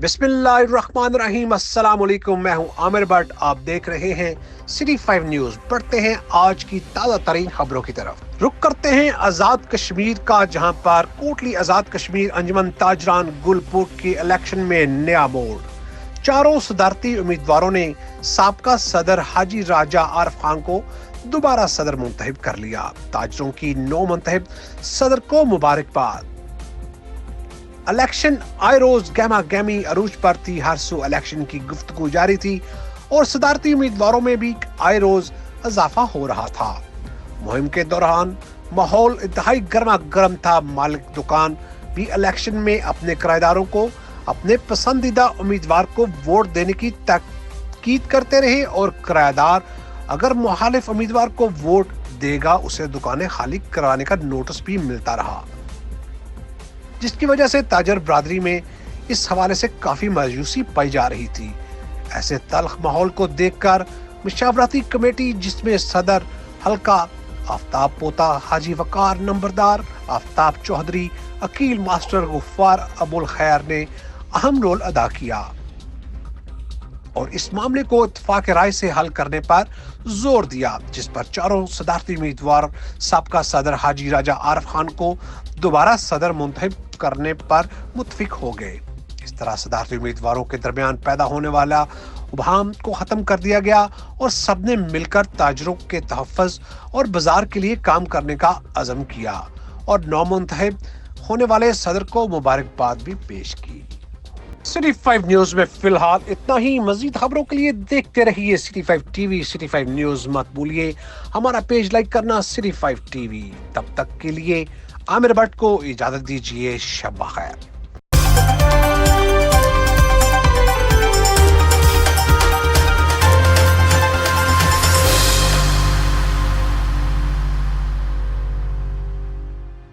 बिस्मिल्लाहिर्रहमानिर्रहीम। अस्सलाम वालेकुम। मैं हूं आमिर भट्ट। आप देख रहे हैं सिटी 5 न्यूज। बढ़ते हैं आज की ताज़ा तरीन खबरों की तरफ। रुक करते हैं आजाद कश्मीर का, जहां पर कोटली आजाद कश्मीर अंजुमन ताजरान गुलपुर के इलेक्शन में नया मोड़। चारों सदारती उम्मीदवारों ने साबका सदर हाजी राजा आरिफ खान को दोबारा सदर मुंतखब कर लिया। ताजरों की नौ मुंतखब सदर को मुबारकबाद। इलेक्शन आई रोज गहमा गहमी अरूज पर थी। हर सू इलेक्शन की गुफ्तगू जारी थी और सदारती उम्मीदवारों में भी आई रोज इजाफा हो रहा था। मुहिम के दौरान माहौल इंतहाई गर्मा गर्म था। मालिक दुकान भी इलेक्शन में अपने किराएदारों को अपने पसंदीदा उम्मीदवार को वोट देने की ताकीद करते रहे और किराएदार अगर मुखालिफ उम्मीदवार को वोट देगा उसे दुकानें खाली करवाने का नोटिस भी मिलता रहा, जिसकी वजह से ताजर बरादरी में इस हवाले से काफी मायूसी पाई जा रही थी। ऐसे तल्ख माहौल को देखकर मुशावरती कमेटी, जिसमें सदर हल्का आफ्ताब पोता, हाजी वकार नंबरदार, आफ्ताब चौधरी, अकील मास्टर गुफ्फार अबुल खैर ने अहम रोल अदा किया और इस मामले को इत्तेफाक राय से हल करने पर जोर दिया, जिस पर चारों सदारती उम्मीदवार साबका सदर हाजी राजा आरिफ खान को दोबारा सदर मुंतखब करने पर मुत्फिक हो गए। इस तरह सदारती उम्मीदवारों के दरमियान पैदा होने वाला उबहाम को खत्म कर दिया गया और सबने मिलकर ताजरों के तहफ़्फ़ुज़ और बाजार के लिए काम करने का अज़म किया और नौमुंतखब होने वाले सदर को मुबारकबाद भी पेश की। सिटी 5 न्यूज में फिलहाल इतना ही। मजीद खबरों के लिए देखते रहिए सिटी 5 टीवी। सिटी 5 न्यूज मत भूलिए हमारा पेज लाइक करना, सिटी 5 टीवी। तब तक के लिए आमिर भट्ट को इजाजत दीजिए। शब बखैर।